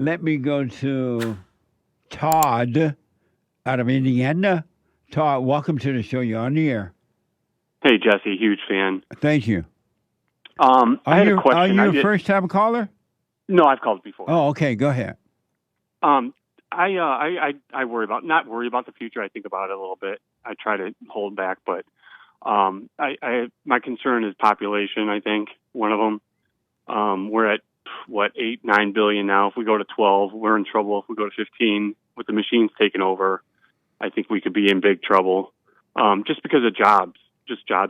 Let me go to Todd out of Indiana. Todd, welcome to the show. You're on the air. Hey, Jesse, huge fan. Thank you. I had a question. Are you a first-time caller? No, I've called before. Oh, okay. Go ahead. I not worry about the future. I think about it a little bit. I try to hold back, but my concern is population. I think one of them. We're at 8-9 billion now. If we go to 12, we're in trouble. If we go to 15, with the machines taking over, I think we could be in big trouble. Just because of jobs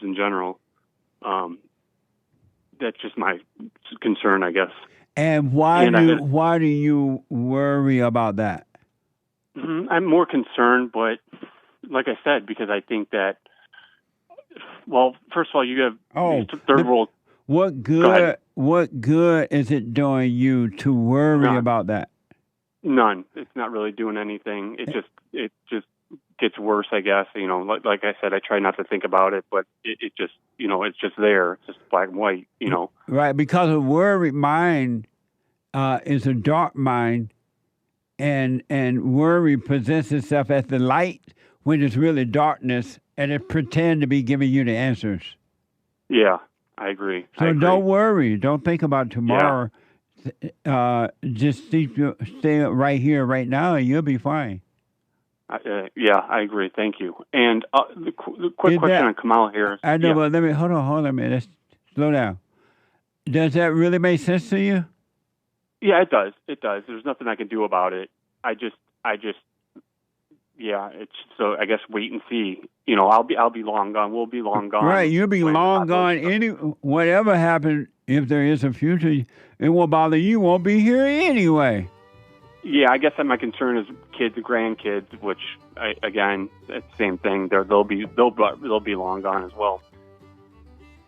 in general. That's just my concern, I guess. And why do you worry about that? I'm more concerned, but like I said, because I think that, well, first of all, you have third world. What good is it doing you to worry about that? None. It's not really doing anything. It just gets worse, I guess. You know, like I said, I try not to think about it, but it just, it's just there. It's just black and white, Right, because a worried mind is a dark mind, and worry presents itself as the light when it's really darkness, and it pretends to be giving you the answers. Yeah, I agree. So don't worry. Don't think about tomorrow. Yeah. Just stay right here, right now, and you'll be fine. Yeah, I agree. Thank you. And the quick question on Kamala Harris. I know, but hold on a minute. Let's slow down. Does that really make sense to you? Yeah, it does. It does. There's nothing I can do about it. It's so I guess wait and see. I'll be long gone. We'll be long gone. Right, you'll be long gone. Whatever happens, if there is a future, it won't bother you. Won't be here anyway. Yeah, I guess that my concern is kids and grandkids, which again, it's the same thing. They'll be long gone as well.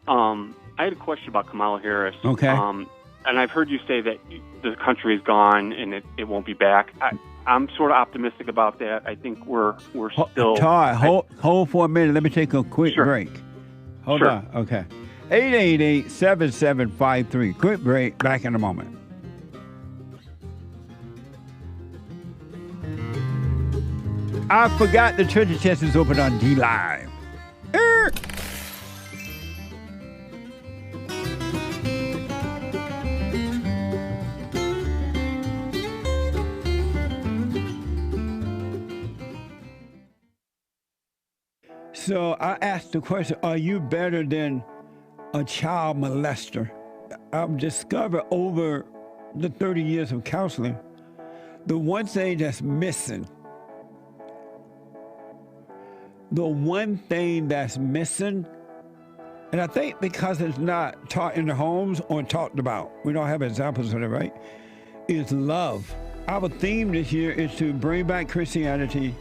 I had a question about Kamala Harris. Okay. And I've heard you say that the country is gone and it won't be back. I'm sort of optimistic about that. I think we're still. Todd, hold for a minute. Let me take a quick break. Hold on. Okay. 888-7753. Quick break. Back in a moment. I forgot the treasure chest is open on D-Live. So I asked the question, are you better than a child molester? I've discovered over the 30 years of counseling, the one thing that's missing, and I think because it's not taught in the homes or talked about, we don't have examples of it, right, is love. Our theme this year is to bring back Christianity,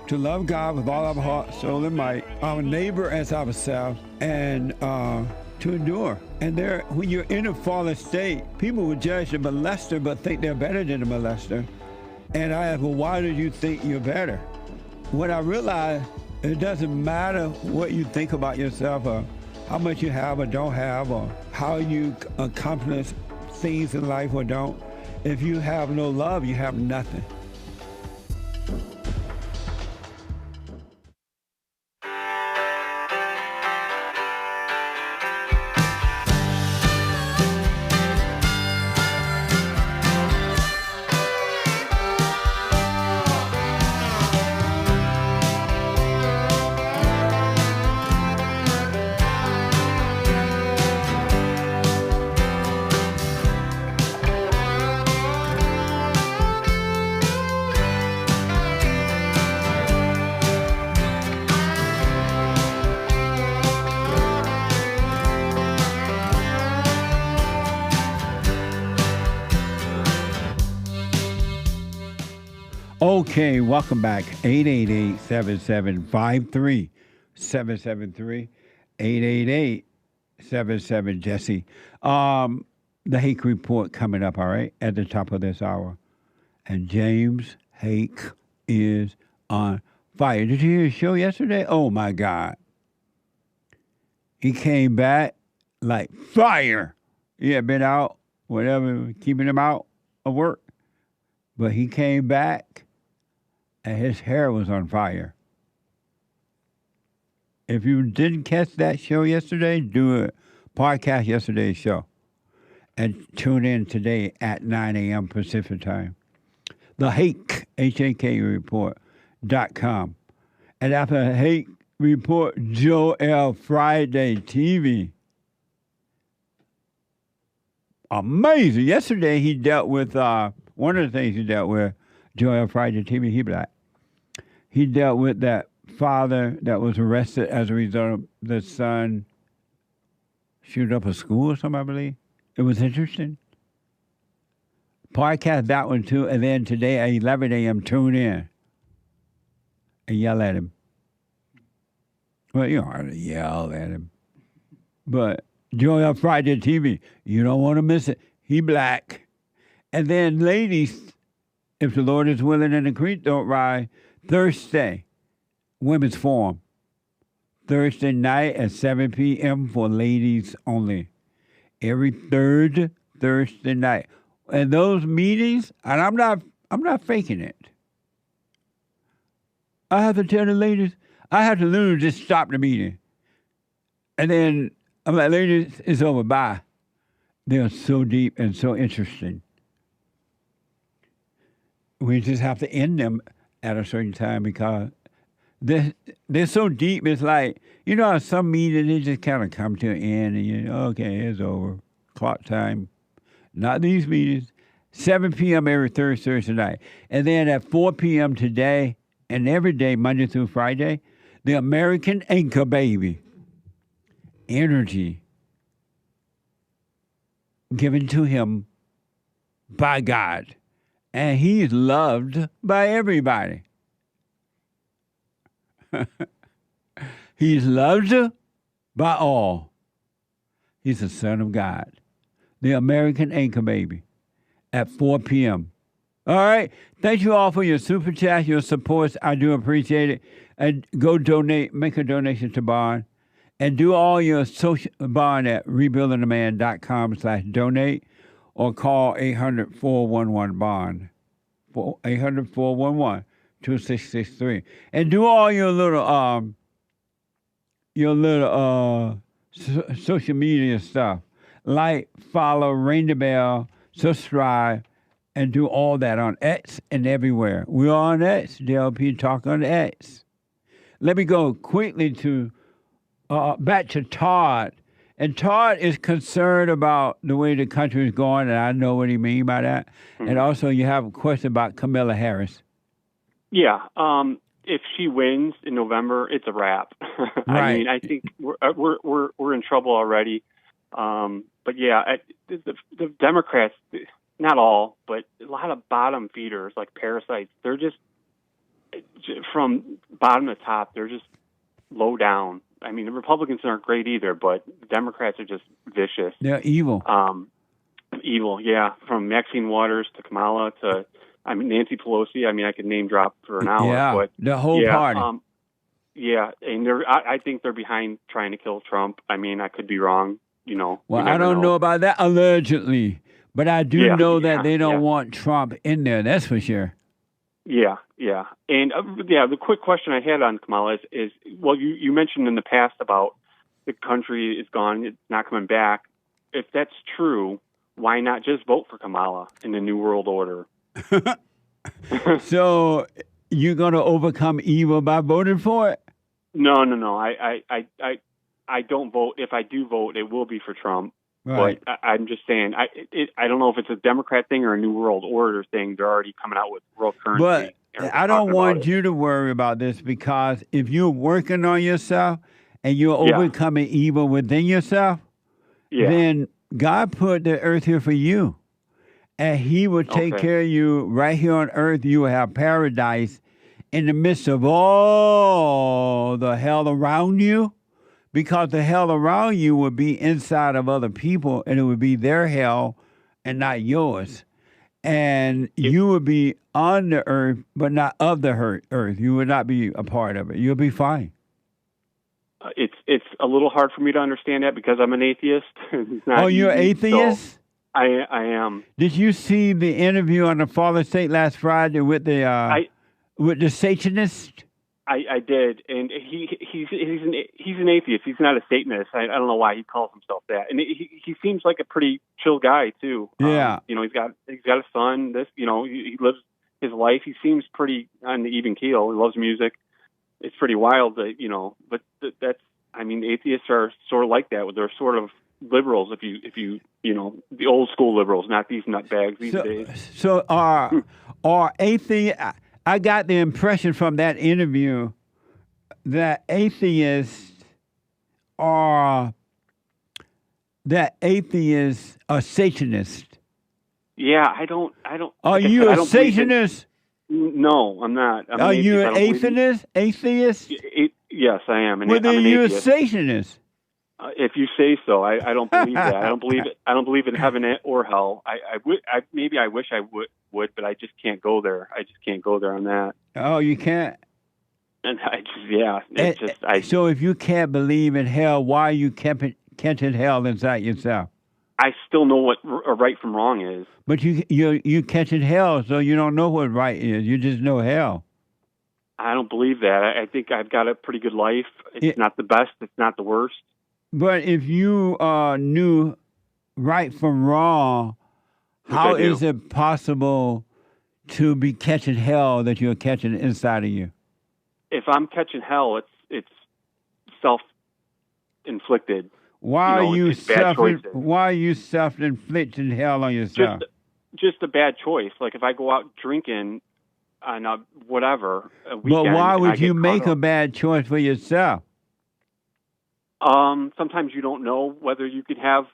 to love God with all our heart, soul, and might, our neighbor as ourselves, and to endure. And when you're in a fallen state, people will judge the molester but think they're better than the molester. And I ask, well, why do you think you're better? When I realized it doesn't matter what you think about yourself or how much you have or don't have or how you accomplish things in life or don't. If you have no love, you have nothing. Okay, welcome back. 888-7753-773. 888-77-JESSE. The Hake Report coming up, all right, at the top of this hour. And James Hake is on fire. Did you hear his show yesterday? Oh, my God. He came back like fire. He had been out, whatever, keeping him out of work. but he came back and his hair was on fire. If you didn't catch that show yesterday, do a podcast yesterday's show and tune in today at 9 a.m. Pacific time. The Hake, H-A-K report.com. And after the Hake report, Joel Friday TV. Amazing. Yesterday he dealt with, one of the things he dealt with, Joel Friday TV, he dealt with that father that was arrested as a result of the son shoot up a school or something, I believe. It was interesting. Podcast that one too, and then today at 11 a.m. tune in and yell at him. Well, you don't have to yell at him. But Joel Friday TV, you don't want to miss it. He black. And then ladies, if the Lord is willing and the creek don't rise, Thursday, Women's Forum. Thursday night at 7 p.m. for ladies only. Every third Thursday night. And those meetings, and I'm not faking it. I have to tell the ladies, I have to literally just stop the meeting. And then I'm like, ladies, it's over, bye. They're so deep and so interesting. We just have to end them at a certain time because they're so deep. It's like, you know how some meetings, they just kind of come to an end and you know, okay, it's over. Clock time. Not these meetings. 7 p.m. every Thursday night. And then at 4 p.m. today and every day, Monday through Friday, the American Anchor Baby. Energy given to him by God. And he's loved by everybody. He's loved by all. He's the Son of God. The American Anchor Baby at 4 p.m. All right. Thank you all for your super chat, your support. I do appreciate it. And go donate, make a donation to Bond. And do all your social Bond at rebuildingtheman.com/donate or call 800-411-BOND. 800-411-2663. And do all your little social media stuff. Like, follow, ring the bell, subscribe, and do all that on X and everywhere. We're on X, DLP Talk on X. Let me go quickly to back to Todd. And Todd is concerned about the way the country is going, and I know what he means by that. Mm-hmm. And also, you have a question about Kamala Harris. Yeah. If she wins in November, it's a wrap. Right. I mean, I think we're in trouble already. But yeah, the Democrats, not all, but a lot of bottom feeders like parasites. They're just from bottom to top. They're just low down. I mean, the Republicans aren't great either, but the Democrats are just vicious. They're evil. Evil, yeah. From Maxine Waters to Kamala to, Nancy Pelosi. I mean, I could name drop for an hour. Yeah, but the whole party. Yeah, and I think they're behind trying to kill Trump. I mean, I could be wrong. You know. Well, I don't know about that allegedly, but I do know that they don't want Trump in there. That's for sure. Yeah. And the quick question I had on Kamala is well, you mentioned in the past about the country is gone, it's not coming back. If that's true, why not just vote for Kamala in the New World Order? So you're going to overcome evil by voting for it? No. I don't vote. If I do vote, it will be for Trump. Right. But I'm just saying, I don't know if it's a Democrat thing or a New World Order thing. They're already coming out with world currency. But I don't want you to worry about this because if you're working on yourself and you're overcoming evil within yourself, then God put the earth here for you. And he will take care of you right here on earth. You will have paradise in the midst of all the hell around you. Because the hell around you would be inside of other people, and it would be their hell and not yours. And you would be on the earth, but not of the earth. You would not be a part of it. You'll be fine. It's a little hard for me to understand that because I'm an atheist. You're an atheist? I am. Did you see the interview on the Father State last Friday with the Satanist? I did, and he's an atheist. He's not a Satanist. I don't know why he calls himself that. And he seems like a pretty chill guy too. Yeah. He's got a son. He lives his life. He seems pretty on the even keel. He loves music. It's pretty wild that but that's. I mean, atheists are sort of like that. They're sort of liberals. If you the old school liberals, not these nutbags these days. So are atheists? I got the impression from that interview that atheists are Satanists. Yeah, I don't. Are you a Satanist? No, I'm not. Are you an atheist? Atheist? Yes, I am. Well, then you're a Satanist. If you say so, I don't believe that. I don't believe it. I don't believe in heaven or hell. Maybe I wish I would, but I just can't go there. I just can't go there on that. Oh, you can't. And So if you can't believe in hell, why are you catching hell inside yourself? I still know what right from wrong is. But you catching hell, so you don't know what right is. You just know hell. I don't believe that. I think I've got a pretty good life. It's not the best. It's not the worst. But if you knew right from wrong, how is it possible to be catching hell that you're catching inside of you? If I'm catching hell, it's self-inflicted. Why are you self-inflicting hell on yourself? Just a bad choice. Like if I go out drinking on a weekend. But why would you make a bad choice for yourself? Sometimes you don't know whether you could have.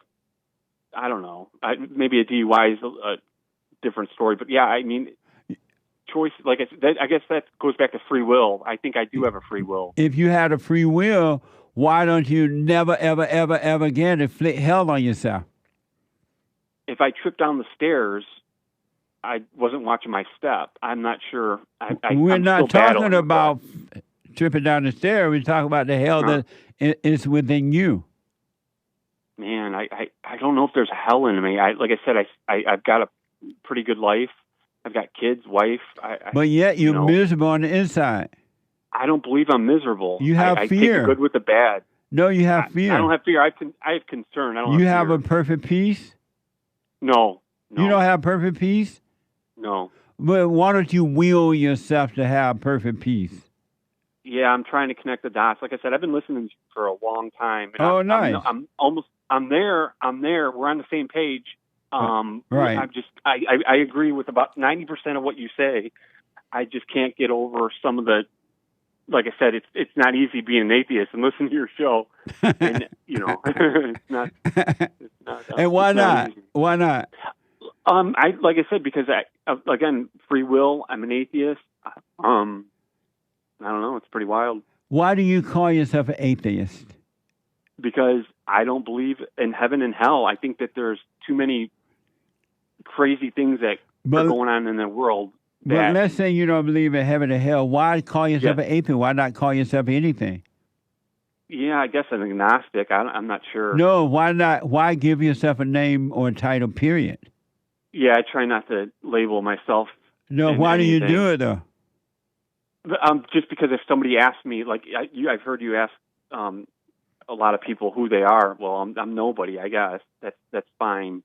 I don't know. Maybe a DUI is a different story, but yeah, I mean, choice. Like I guess that goes back to free will. I think I do have a free will. If you had a free will, why don't you never, ever, ever, ever again inflict hell on yourself? If I tripped down the stairs, I wasn't watching my step. I'm not sure. We're not talking about tripping down the stairs. We're talking about the hell that is within you. Man, I don't know if there's hell in me. Like I said, I've got a pretty good life. I've got kids, wife. But yet you're miserable on the inside. I don't believe I'm miserable. You have fear. I take the good with the bad. No, you have fear. I don't have fear. I have concern. I don't. You have a perfect peace? No. You don't have perfect peace? No. But why don't you will yourself to have perfect peace? Yeah, I'm trying to connect the dots. Like I said, I've been listening for a long time. And nice. I'm there. We're on the same page. Right. I agree with about 90% of what you say. I just can't get over some of the. Like I said, it's not easy being an atheist and listening to your show. And it's not. And why not? Why not? Like I said, because again, free will. I'm an atheist. I don't know. It's pretty wild. Why do you call yourself an atheist? Because I don't believe in heaven and hell. I think that there's too many crazy things that are going on in the world. But let's say you don't believe in heaven and hell. Why call yourself an atheist? Why not call yourself anything? Yeah, I guess I'm agnostic. I'm not sure. No, why not? Why give yourself a name or a title, period? Yeah, I try not to label myself. No, why do you do it, though? Just because if somebody asks me, like I've heard you ask a lot of people who they are. Well, I'm nobody, I guess. That's fine.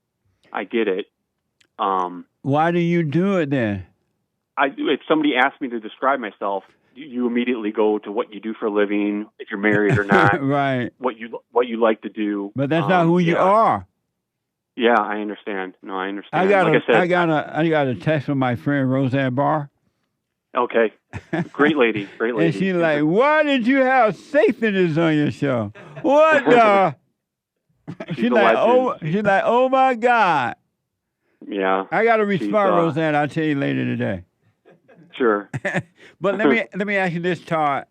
I get it. Why do you do it then? If somebody asks me to describe myself, you immediately go to what you do for a living, if you're married or not, right? What you like to do. But that's not who you are. Yeah, I understand. No, I understand. I got a text from my friend Roseanne Barr. Okay, great lady. And she's like, "Why did you have Satanists on your show? What the?" She's like, "Oh my God." Yeah. I got to respond, Roseanne. I'll tell you later today. Sure. But let me ask you this, Todd.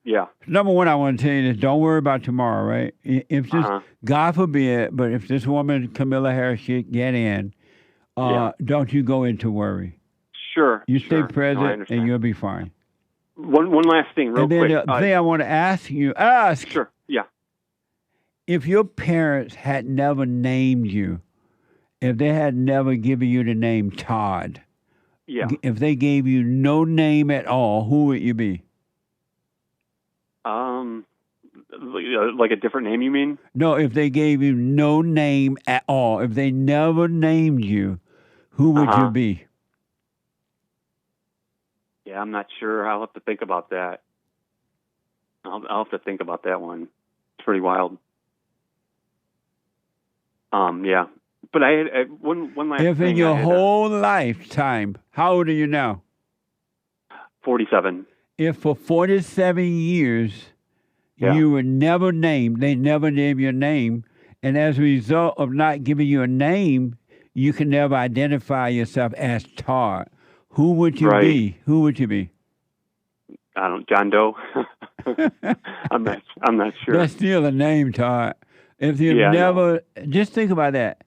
Yeah. Number one, I want to tell you this: don't worry about tomorrow, right? If this, God forbid, but if this woman Camilla Harris should get in, don't you go into worry. Sure. You stay present, and you'll be fine. One last thing, real quick. And then the thing I want to ask you, Sure. Yeah. If your parents had never named you if they had never given you the name Todd, Yeah. if they gave you no name at all, who would you be? Like a different name, you mean? No, if they gave you no name at all, if they never named you, who would you be? Yeah, I'm not sure. I'll have to think about that. I'll have to think about that one. It's pretty wild. Yeah. But I had one last thing. If in your whole lifetime, how old are you now? 47. If for 47 years you were never named, they never named your name, and as a result of not giving you a name, you can never identify yourself as Todd. Who would you be? Who would you be? I don't, John Doe. I'm not sure. That's still a name, Todd. If you never, just think about that.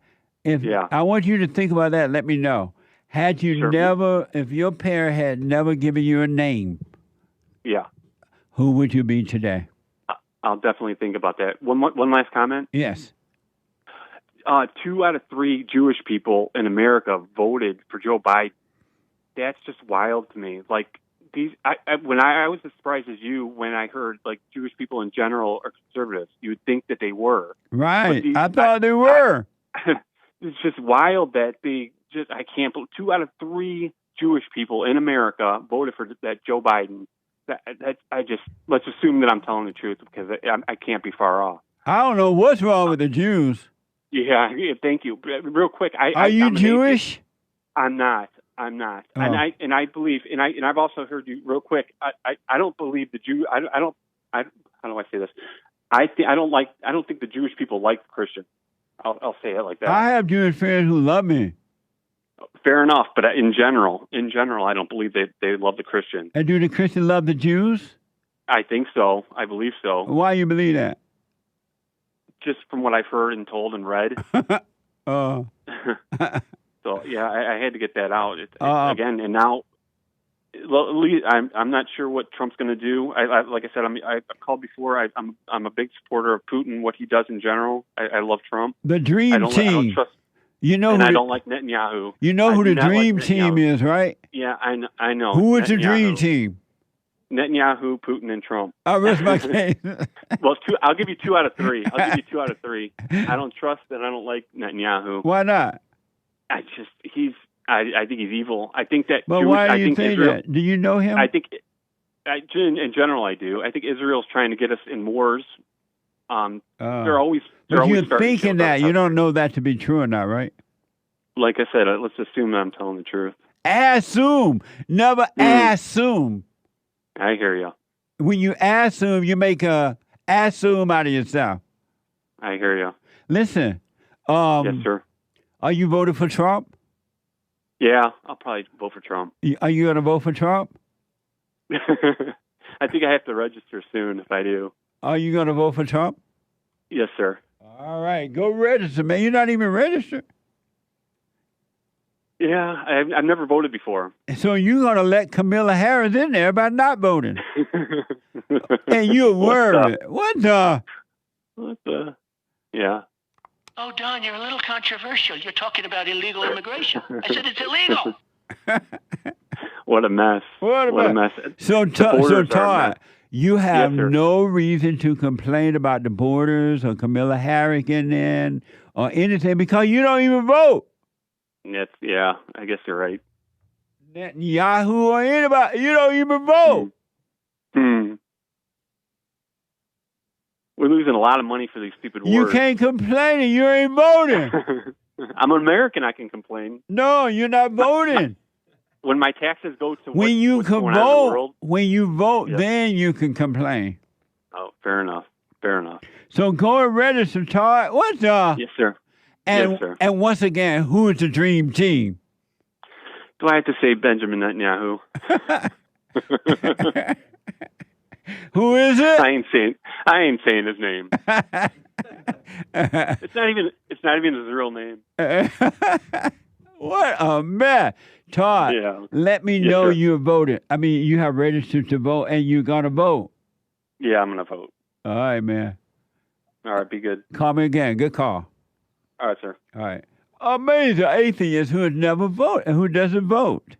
I want you to think about that. Let me know. Had you never, if your parent had never given you a name, who would you be today? I'll definitely think about that. One last comment. Yes. 2 out of 3 Jewish people in America voted for Joe Biden. That's just wild to me. Like these, I was as surprised as you when I heard like Jewish people in general are conservatives. You would think that they were. Right. I thought they were. It's just wild that I can't believe 2 out of 3 Jewish people in America voted for that Joe Biden. Let's assume that I'm telling the truth because I can't be far off. I don't know what's wrong with the Jews. Yeah, thank you. Real quick, are you Jewish? I'm not. I'm not. Oh. And I believe, and I've also heard you real quick. I don't believe the Jew. I don't. How do I say this? I don't think the Jewish people like Christians. I'll say it like that. I have Jewish friends who love me. Fair enough, but in general, I don't believe they love the Christians. And do the Christians love the Jews? I think so. I believe so. Why you believe that? Just from what I've heard and told and read. Oh. So yeah, I had to get that out again. And now, I'm not sure what Trump's going to do. Like I said, I've called before. I'm a big supporter of Putin. What he does in general, I love Trump. The dream team. I don't trust. You know, and I don't like Netanyahu. You know who the dream team is, right? Yeah, I know. Who is the dream team? Netanyahu, Putin, and Trump. I rest my case. Well, I'll give you 2 out of 3. I'll give you 2 out of 3. I don't trust and I don't like Netanyahu. Why not? I think he's evil. I think that. Well, why do you think Israel, that? Do you know him? I think, in general, I do. I think Israel's trying to get us in wars. They're always. But you're thinking that you don't know that to be true or not, right? Like I said, let's assume that I'm telling the truth. Assume, never assume. I hear you. When you assume, you make a assume out of yourself. I hear you. Listen. Yes, sir. Are you voting for Trump? Yeah, I'll probably vote for Trump. Are you going to vote for Trump? I think I have to register soon if I do. Are you going to vote for Trump? Yes, sir. All right, go register, man. You're not even registered. Yeah, I've never voted before. So you're going to let Kamala Harris in there by not voting. And you're worried. What the? Yeah. Oh, Don, you're a little controversial. You're talking about illegal immigration. I said it's illegal. What a mess. What a mess. So Todd, you have no reason to complain about the borders or Kamala Harris in there or anything because you don't even vote. Yeah, I guess you're right. Netanyahu or anybody, you don't even vote. We're losing a lot of money for these stupid wars. You can't complain and you ain't voting. I'm an American, I can complain. No, you're not voting. When my taxes go to when you can vote, then you can complain. Oh, fair enough. Fair enough. So go and register, Todd. What the? Yes, sir. And, yes, sir. And once again, who is the dream team? Do I have to say Benjamin Netanyahu? Who is it? I ain't saying his name. It's not even his real name. What a mess. Todd, let me know you voted. I mean, you have registered to vote and you're going to vote. Yeah, I'm going to vote. All right, man. All right, be good. Call me again. Good call. All right, sir. All right. Amazing atheist who has never voted and who doesn't vote.